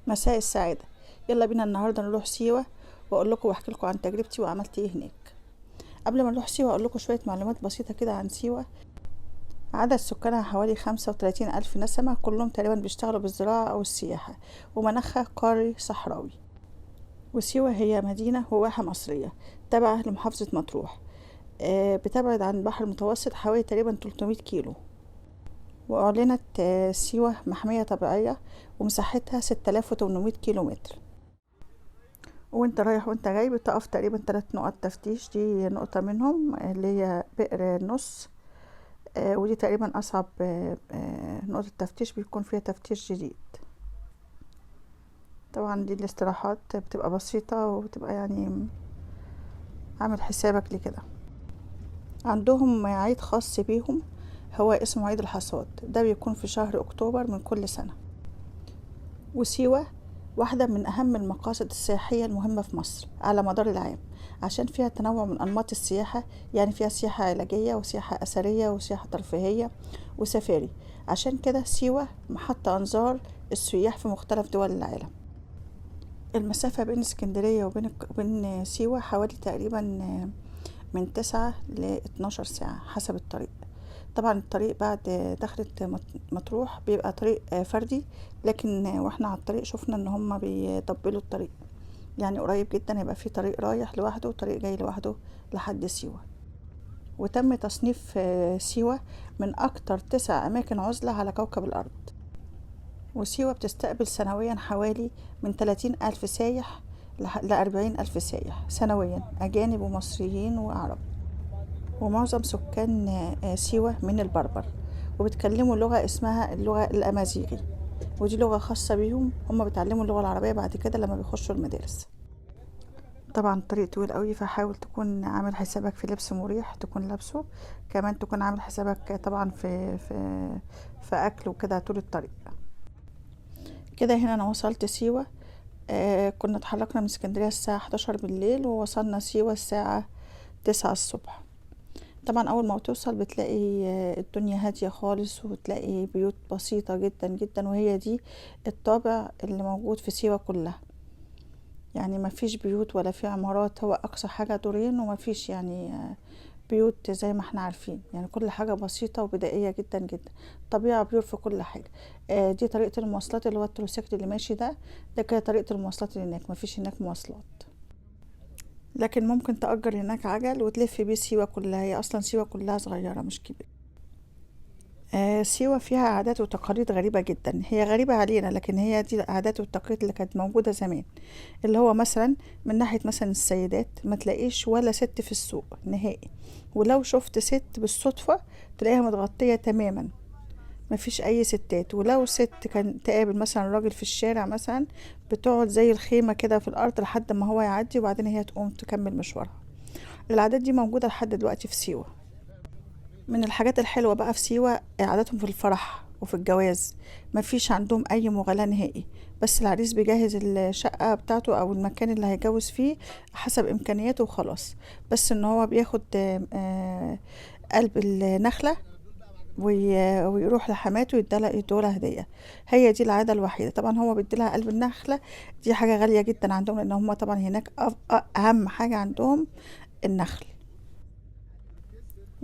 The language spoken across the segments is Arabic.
مساء السعادة. يلا بينا النهاردة نروح سيوة واقول لكم واحكي لكم عن تجربتي وعملت ايه هناك. قبل ما نروح سيوة اقول لكم شوية معلومات بسيطة كده عن سيوة. عدد سكانها حوالي 35 ألف نسمة، كلهم تقريبا بيشتغلوا بالزراعة أو السياحة، ومناخها قاري صحراوي. وسيوة هي مدينة وواحة مصرية تابعة لمحافظة مطروح. بتبعد عن البحر المتوسط حوالي تقريبا 300 كيلو. وأعلنت سيوة محمية طبيعية، ومساحتها 6800 كيلو متر. وانت رايح وانت جاي بتقف تقريبا 3 نقط تفتيش، دي نقطة منهم اللي هي بئر النص. ودي تقريبا أصعب نقطة تفتيش، بيكون فيها تفتيش جديد. طبعا دي الاستراحات بتبقى بسيطة وبتبقى يعني عامل حسابك لكده. عندهم عيد خاص بيهم، هو اسمه عيد الحصاد، ده بيكون في شهر أكتوبر من كل سنة. وسيوة واحدة من أهم المقاصد السياحية المهمة في مصر على مدار العام، عشان فيها تنوع من أنماط السياحة، يعني فيها سياحة علاجية وسياحة أثرية وسياحة ترفيهية وسفاري. عشان كده سيوة محط أنظار السياح في مختلف دول العالم. المسافة بين اسكندرية وبين سيوة حوالي تقريبا من 9 ل 12 ساعة حسب الطريق. طبعا الطريق بعد دخلة مطروح بيبقى طريق فردي، لكن واحنا على الطريق شفنا ان هما بيطبلوا الطريق، يعني قريب جدا يبقى في طريق رايح لوحده وطريق جاي لوحده لحد سيوة. وتم تصنيف سيوة من اكتر 9 اماكن عزلة على كوكب الارض. وسيوة بتستقبل سنويا حوالي من 30 ألف سايح ل40 ألف سايح سنويا، أجانب ومصريين وعرب. ومعظم سكان سيوة من البربر، وبيتكلموا لغة اسمها اللغة الأمازيغي، ودي لغة خاصة بيهم، هما بيتعلموا اللغة العربية بعد كده لما بيخشوا المدارس. طبعا الطريق طويل قوي، فحاول تكون عامل حسابك في لبس مريح تكون لابسه، كمان تكون عامل حسابك طبعا في أكل وكده طول الطريق. كده هنا أنا وصلت سيوة. كنا اتحركنا من اسكندرية الساعة 11 بالليل، ووصلنا سيوة الساعة 9 الصبح. طبعا اول ما توصل بتلاقي الدنيا هادية خالص، وتلاقي بيوت بسيطة جدا جدا، وهي دي الطابع اللي موجود في سيوة كلها. يعني ما فيش بيوت ولا في عمارات، هو اقصى حاجة دورين، وما فيش يعني بيوت زي ما احنا عارفين، يعني كل حاجة بسيطة وبدائية جدا جدا. طبيعة بيور في كل حاجة. دي طريقة المواصلات اللي هو التروسيكل اللي ماشي ده كده طريقة المواصلات اللي هناك، ما فيش هناك مواصلات، لكن ممكن تأجر هناك عجل وتلف بيه سيوة كلها. هي أصلا سيوة كلها صغيرة مش كبيرة. سيوة فيها عادات وتقاليد غريبة جدا، هي غريبة علينا لكن هي دي العادات والتقاليد اللي كانت موجودة زمان. اللي هو مثلا من ناحية مثلا السيدات ما تلاقيش ولا ست في السوق نهائي، ولو شفت ست بالصدفة تلاقيها متغطية تماما، ما فيش اي ستات. ولو ست كان تقابل مثلا راجل في الشارع مثلا، بتقعد زي الخيمة كده في الارض لحد ما هو يعدي، وبعدين هي تقوم تكمل مشوارها. العادات دي موجودة لحد دلوقتي في سيوة. من الحاجات الحلوة بقى في سيوة عاداتهم في الفرح وفي الجواز، مفيش عندهم أي مغالاة نهائي، بس العريس بيجهز الشقة بتاعته أو المكان اللي هيجوز فيه حسب إمكانياته وخلاص، بس إن هو بياخد قلب النخلة ويروح لحماته يدولها هدية. هي دي العادة الوحيدة. طبعا هو بيديلها قلب النخلة، دي حاجة غالية جدا عندهم، لأن هم طبعا هناك أهم حاجة عندهم النخل.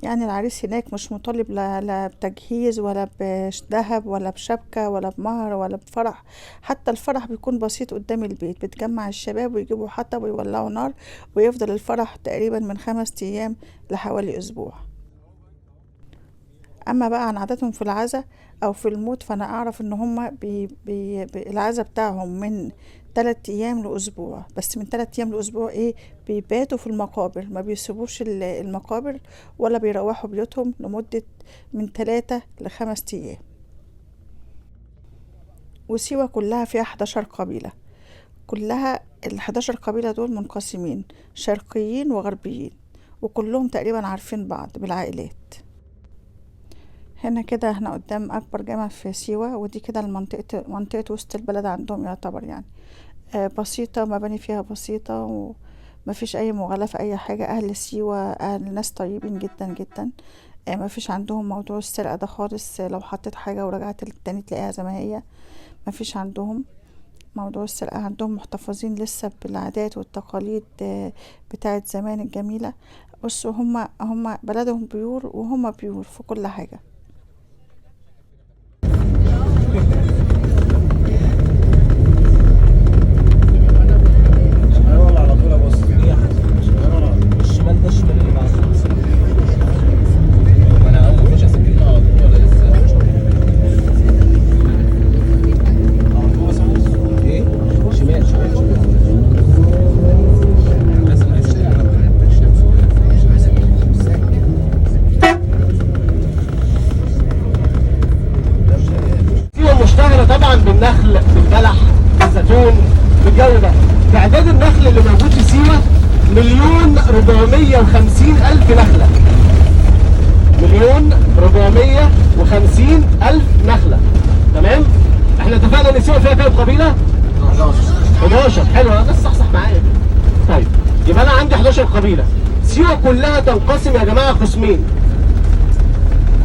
يعني العريس هناك مش مطالب لا بتجهيز ولا بذهب ولا بشبكة ولا بمهر ولا بفرح. حتى الفرح بيكون بسيط قدام البيت، بتجمع الشباب ويجيبوا حطب ويولعوا نار، ويفضل الفرح تقريبا من 5 أيام لحوالي أسبوع. أما بقى عن عاداتهم في العزا أو في الموت، فأنا أعرف إن هما العزا بتاعهم من 3 أيام لأسبوع، بس من 3 أيام لأسبوع إيه، بيباتوا في المقابر، ما بيسيبوش المقابر ولا بيروحوا بيوتهم لمدة من 3 ل5 أيام. وسيوة كلها فيها 11 قبيلة، كلها ال11 قبيلة دول منقسمين شرقيين وغربيين، وكلهم تقريبا عارفين بعض بالعائلات. هنا كده احنا قدام اكبر جامع في سيوة، ودي كده منطقة وسط البلد عندهم يعتبر، يعني بسيطة، مباني فيها بسيطة ومفيش اي مغالاة في اي حاجة. اهل سيوة اهل ناس طيبين جدا جدا. مفيش عندهم موضوع السرقة ده خالص، لو حطيت حاجة ورجعت التاني تلاقيها زي ما هي، مفيش عندهم. موضوع السرقة عندهم محتفظين لسه بالعادات والتقاليد بتاعت زمان الجميلة. بصوا هما بلدهم بيور وهما بيور في كل حاجة. الشمال ده الشمال اللي مع الخمسة. انا اول مش هسكنها على طول ولا لسه؟ ايه؟ شمال شمال شمال. لازم اسكنها بالشمس مش عايز سيوة مشتهرة طبعا بالنخل، بالبلح، بالزيتون، بالجو ده. تعداد النخل اللي موجود في سيوة 1,450,000 نخلة. 1,450,000 نخلة. تمام؟ احنا اتفقنا ان سيوة فيها كام قبيلة؟ 11. حلو، انا بس صحصح معايا. طيب يبقى انا عندي 11 قبيلة. سيوة كلها تنقسم يا جماعة قسمين.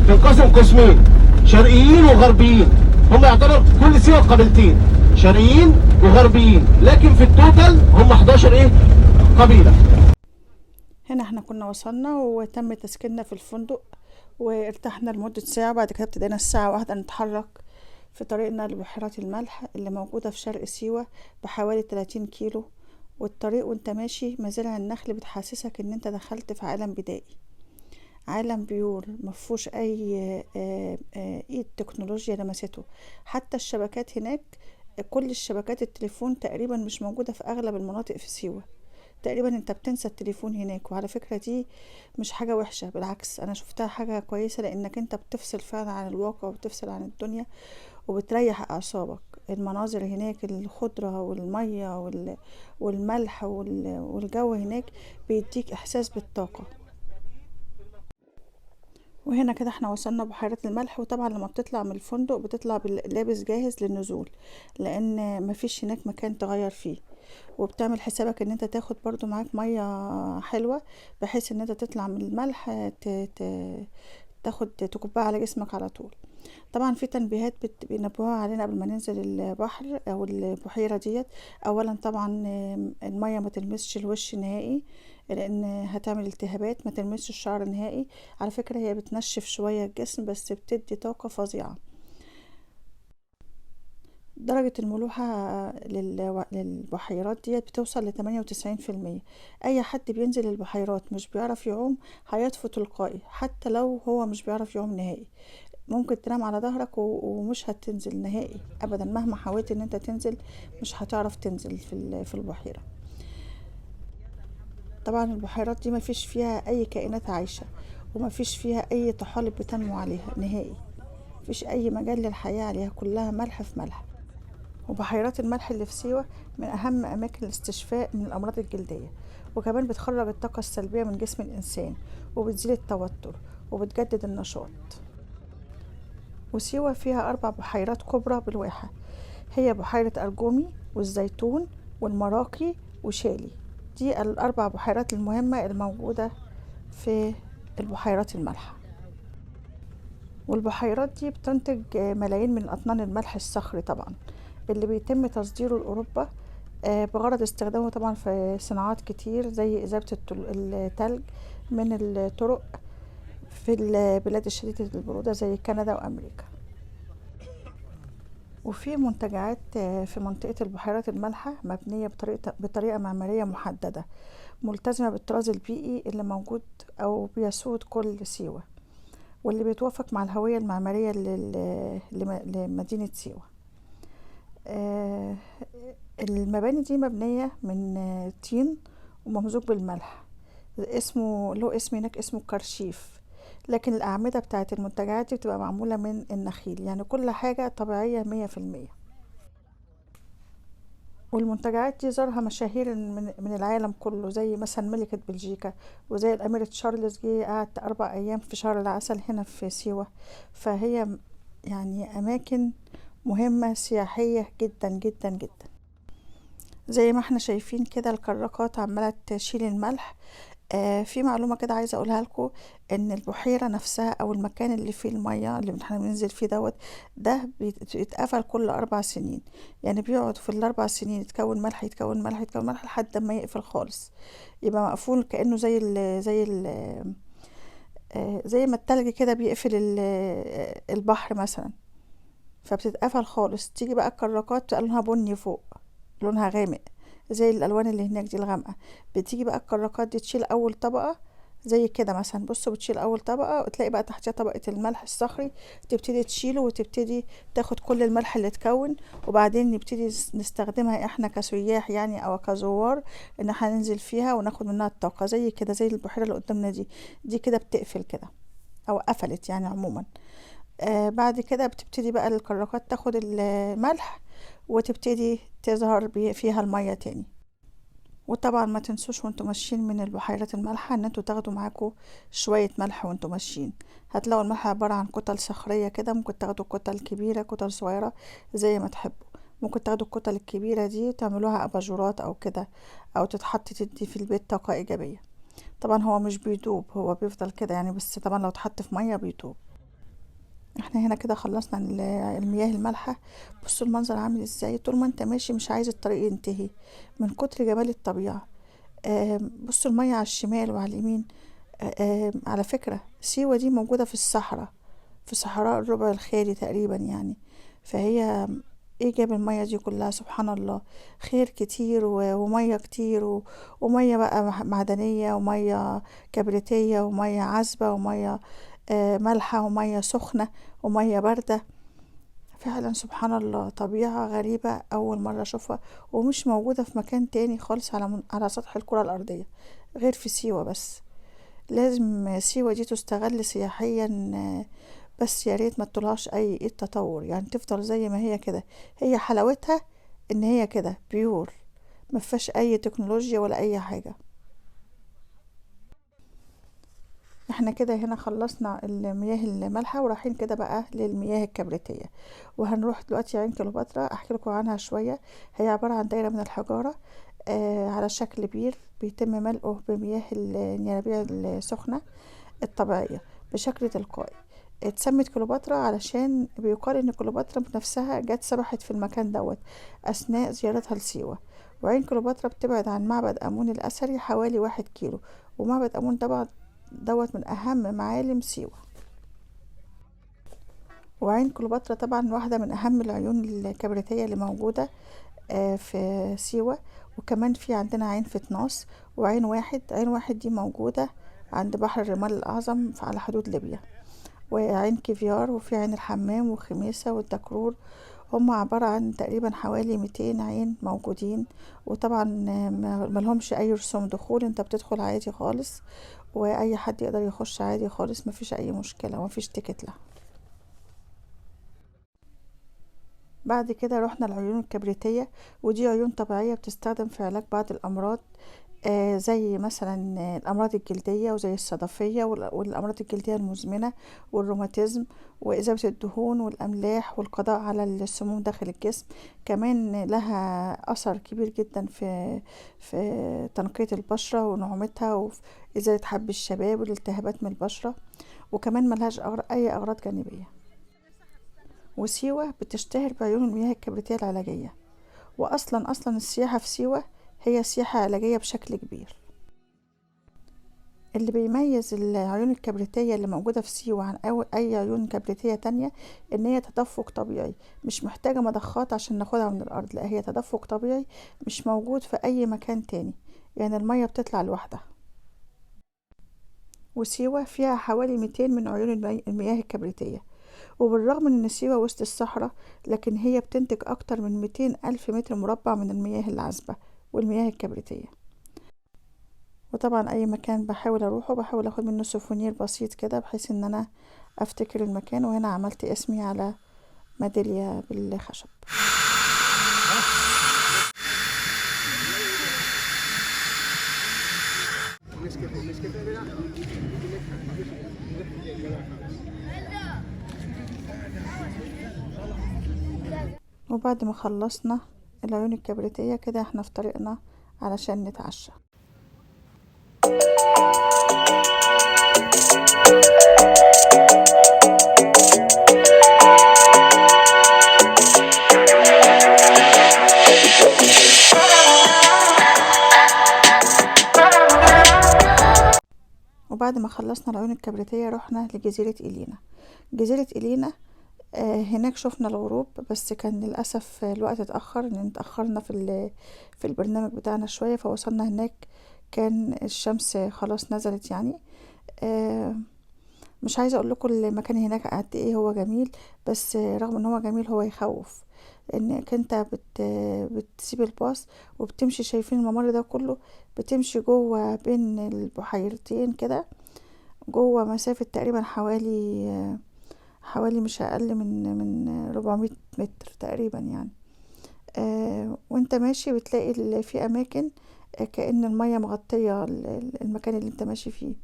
تنقسم قسمين، شرقيين وغربيين. هم يعتبر كل سيوة قبيلتين، شرقيين وغربيين، لكن في التوتال هم 11 ايه؟ قبيلة. هنا احنا كنا وصلنا وتم تسكيننا في الفندق وارتحنا لمدة ساعة. بعد كده ابتدينا الساعة 1 نتحرك في طريقنا لبحيرات الملح اللي موجودة في شرق سيوة بحوالي 30 كيلو. والطريق وانت ماشي مزارع النخل بتحسسك ان انت دخلت في عالم بدائي، عالم بيور مفهوش اي ايد تكنولوجيا لمسته. حتى الشبكات هناك، كل الشبكات التليفون تقريبا مش موجودة في اغلب المناطق في سيوة. تقريبا انت بتنسى التليفون هناك. وعلى فكرة دي مش حاجة وحشة، بالعكس انا شفتها حاجة كويسة، لانك انت بتفصل فعلا عن الواقع وبتفصل عن الدنيا وبتريح اعصابك. المناظر هناك، الخضرة والمية والملح والجو هناك بيديك احساس بالطاقة. وهنا كده احنا وصلنا بحيرة الملح. وطبعا لما بتطلع من الفندق بتطلع لابس جاهز للنزول، لان مفيش هناك مكان تغير فيه. وبتعمل حسابك ان انت تاخد برضو معاك مية حلوة، بحيث ان انت تطلع من الملح تاخد تكبها على جسمك على طول. طبعا في تنبيهات بينبهوها علينا قبل ما ننزل البحر او البحيرة ديت. اولا طبعا المية ما تلمسش الوش نهائي، لان هتعمل التهابات. ما تلمسش الشعر نهائي. على فكرة هي بتنشف شوية الجسم بس بتدي طاقة فظيعة. درجة الملوحة للبحيرات ديت بتوصل ل98%. اي حد بينزل البحيرات مش بيعرف يعوم هيطفو تلقائي، حتى لو هو مش بيعرف يعوم نهائي. ممكن تنام على ظهرك ومش هتنزل نهائي ابدا. مهما حاولت ان انت تنزل مش هتعرف تنزل في البحيرة. طبعا البحيرات دي مفيش فيها اي كائنات عايشة، ومفيش فيها اي طحالب بتنمو عليها نهائي. مفيش اي مجال للحياة عليها، كلها ملح في ملح. وبحيرات الملح اللي في سيوة من أهم أماكن الاستشفاء من الأمراض الجلدية، وكمان بتخرج الطاقة السلبية من جسم الإنسان، وبتزيل التوتر وبتجدد النشاط. وسيوة فيها 4 بحيرات كبرى بالواحة، هي بحيرة أرجومي والزيتون والمراقي وشالي. دي ال4 بحيرات المهمة الموجودة في البحيرات المالحة. والبحيرات دي بتنتج ملايين من أطنان الملح الصخري طبعا، اللي بيتم تصديره لأوروبا بغرض استخدامه طبعا في صناعات كتير زي إذابة التلج من الطرق في البلاد الشديدة البرودة زي كندا وأمريكا. وفي منتجعات في منطقة البحيرات المالحة مبنية بطريقة معمارية محددة ملتزمة بالطراز البيئي اللي موجود أو بيسود كل سيوة، واللي بيتوافق مع الهوية المعمارية لمدينة سيوة. المباني دي مبنية من طين وممزوج بالملح. له اسم هناك اسمه كرشيف. لكن الأعمدة بتاعت المنتجعات دي بتبقى معمولة من النخيل، يعني كل حاجة طبيعية 100%. والمنتجعات دي زارها مشاهير من العالم كله، زي مثلا ملكة بلجيكا، وزي الأميرة تشارلز جه قعد 4 أيام في شهر العسل هنا في سيوة. فهي يعني أماكن مهمة سياحية جدا جدا جدا. زي ما احنا شايفين كده الكراكات عمالة تشيل الملح. في معلومة كده عايزة اقولها لكم، ان البحيرة نفسها او المكان اللي فيه المية اللي احنا بننزل فيه ده بيتقفل كل 4 سنين. يعني بيقعد في ال4 سنين يتكون ملح يتكون ملح يتكون ملح لحد ما يقفل خالص، يبقى مقفول كأنه زي ما التلج كده بيقفل البحر مثلا، فبتتقفل خالص. تيجي بقى الكراكات بتبقى لونها بني فوق، لونها غامق زي الالوان اللي هناك دي الغامقه. بتيجي بقى الكراكات دي تشيل اول طبقه زي كده مثلا، بصوا بتشيل اول طبقه وتلاقي بقى تحتها طبقه الملح الصخري، تبتدي تشيله وتبتدي تاخد كل الملح اللي اتكون، وبعدين نبتدي نستخدمها احنا كسياح يعني او كزوار، ان احنا ننزل فيها وناخد منها الطاقه زي كده، زي البحيره اللي قدامنا دي كده بتقفل كده او قفلت يعني عموما. بعد كده بتبتدي بقى الكراكات تاخد الملح وتبتدي تظهر فيها المية تاني. وطبعا ما تنسوش وانتوا ماشيين من البحيرات المالحة ان انتوا تاخدوا معاكم شوية ملح وانتوا ماشيين. هتلاقوا الملح عبارة عن كتل صخرية كده، ممكن تاخدوا كتل كبيرة كتل صغيرة زي ما تحبوا. ممكن تاخدوا الكتل الكبيرة دي تعملوها اباجورات او كده، او تتحط تدي في البيت طاقة ايجابية. طبعا هو مش بيدوب، هو بيفضل كده يعني، بس طبعا لو اتحط في مية بيدوب. احنا هنا كده خلصنا المياه المالحة. بصوا المنظر عامل ازاي، طول ما انت ماشي مش عايز الطريق ينتهي من كتر جمال الطبيعة. بصوا المية على الشمال وعلى اليمين. على فكرة سيوة دي موجودة في الصحراء، في صحراء الربع الخالي تقريبا يعني. فهي ايه جاب المية دي كلها؟ سبحان الله، خير كتير ومية كتير ومية بقى معدنية ومية كبريتية ومية عذبة ومية مالحة ومية سخنة ومية باردة. فعلا سبحان الله، طبيعة غريبة أول مرة أشوفها، ومش موجودة في مكان تاني خالص على سطح الكرة الأرضية غير في سيوة بس. لازم سيوة دي تستغل سياحيا، بس يا ريت ما تطلعش أي تطور، يعني تفضل زي ما هي كده. هي حلاوتها إن هي كده بيور، مفيهاش أي تكنولوجيا ولا أي حاجة. احنا كده هنا خلصنا المياه المالحة ورايحين كده بقى للمياه الكبريتية، وهنروح دلوقتي عين كليوباترا احكي لكم عنها شوية. هي عبارة عن دايرة من الحجارة على شكل بير، بيتم ملئه بمياه الينابيع السخنة الطبيعية بشكل تلقائي. اتسمت كليوباترا علشان بيقال ان كليوباترا بنفسها جت سبحت في المكان اثناء زيارتها لسيوة. وعين كليوباترا بتبعد عن معبد امون الاثري حوالي 1 كيلو، ومعبد امون طبعا من اهم معالم سيوة. وعين كليوباترا طبعا واحدة من اهم العيون الكبريتية اللي موجودة في سيوة. وكمان في عندنا عين فتناس وعين واحد. عين واحد دي موجودة عند بحر الرمال الأعظم على حدود ليبيا. وعين كيفيار، وفي عين الحمام وخميسة والدكرور. هم عبارة عن تقريبا حوالي 200 عين موجودين. وطبعا ملهمش أي رسوم دخول، انت بتدخل عادي خالص، وأي حد يقدر يخش عادي خالص، مفيش أي مشكلة ومفيش تيكت له. بعد كده رحنا العيون الكبريتية، ودي عيون طبيعية بتستخدم في علاج بعض الأمراض زي مثلا الأمراض الجلدية وزي الصدفية والأمراض الجلدية المزمنة والروماتيزم وإذابة الدهون والأملاح والقضاء على السموم داخل الجسم. كمان لها أثر كبير جدا في تنقية البشرة ونعومتها، وفي إزالة حب الشباب والالتهابات من البشرة. وكمان ملهاش أي أغراض جانبية. وسيوة بتشتهر بعيون المياه الكبريتية العلاجية، وأصلا السياحة في سيوة هي سياحة علاجية بشكل كبير. اللي بيميز العيون الكبريتية اللي موجودة في سيوة عن أي عيون كبريتية تانية إن هي تدفق طبيعي، مش محتاجة مضخات عشان ناخدها من الأرض، لا هي تدفق طبيعي مش موجود في أي مكان تاني، يعني المية بتطلع لوحدها. وسيوة فيها حوالي 200 من عيون المياه الكبريتية، وبالرغم من ان سيوة وسط الصحراء لكن هي بتنتج اكتر من 200 الف متر مربع من المياه العذبة والمياه الكبريتية. وطبعا اي مكان بحاول اروحه بحاول اخد منه سوفونير بسيط كده بحيث ان انا افتكر المكان. وهنا عملت اسمي على ميدالية بالخشب. وبعد ما خلصنا العيون الكبريتية كده احنا في طريقنا علشان نتعشى. وبعد ما خلصنا العيون الكبريتية رحنا لجزيرة إلينا. جزيرة إلينا هناك شفنا الغروب، بس كان للأسف الوقت اتأخر، لأن اتأخرنا في البرنامج بتاعنا شوية، فوصلنا هناك كان الشمس خلاص نزلت يعني. مش عايزة اقول لكم المكان هناك قد ايه هو جميل، بس رغم ان هو جميل هو يخوف، لانك انت بتسيب الباص وبتمشي، شايفين الممر ده كله، بتمشي جوه بين البحيرتين كده، جوه مسافة تقريبا حوالي مش اقل من 400 متر تقريبا يعني. وانت ماشي بتلاقي في اماكن كأن المية مغطية المكان اللي انت ماشي فيه،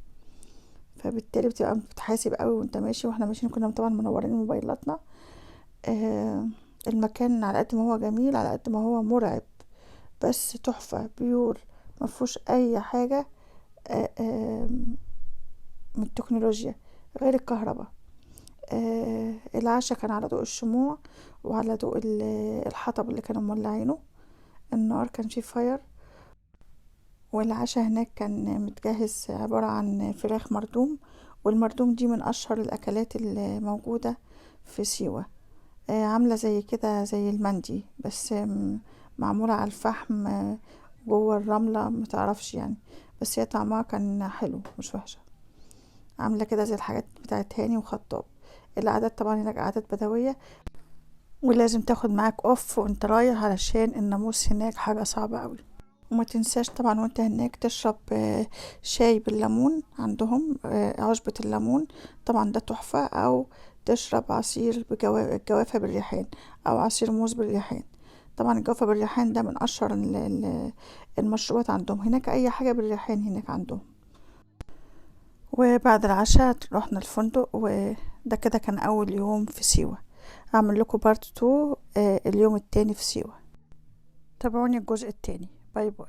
فبالتالي بتبقى بتحاسب قوي وانت ماشي. واحنا ماشيين كنا طبعا منورين موبايلاتنا. المكان على قد ما هو جميل على قد ما هو مرعب، بس تحفة بيور، مفهوش اي حاجة من التكنولوجيا غير الكهرباء. العشاء كان على ضوء الشموع وعلى ضوء الحطب اللي كانوا مولعينه، النار كان فيه فاير. والعشاء هناك كان متجهز عبارة عن فراخ مردوم، والمردوم دي من أشهر الأكلات اللي موجودة في سيوة. عاملة زي كده زي المندي، بس معمولة على الفحم جوه الرملة، متعرفش يعني، بس هي طعمها كان حلو مش وحشة، عاملة كده زي الحاجات بتاعت هاني وخطاب. القعدات طبعا هناك قعدات بدوية، ولازم تاخد معاك اوف وانت رايح، علشان الناموس هناك حاجة صعبة قوي. وما تنساش طبعا وانت هناك تشرب شاي بالليمون عندهم، عشبة الليمون طبعا ده تحفة، او تشرب عصير الجوافة بالريحان، او عصير موز بالريحان. طبعا الجوافة بالريحان ده من اشهر المشروبات عندهم هناك، اي حاجة بالريحان هناك عندهم. وبعد العشاء رحنا الفندق، وده كده كان اول يوم في سيوة. اعمل لكم بارت 2 اليوم التاني في سيوة. تابعوني الجزء التاني. باي باي.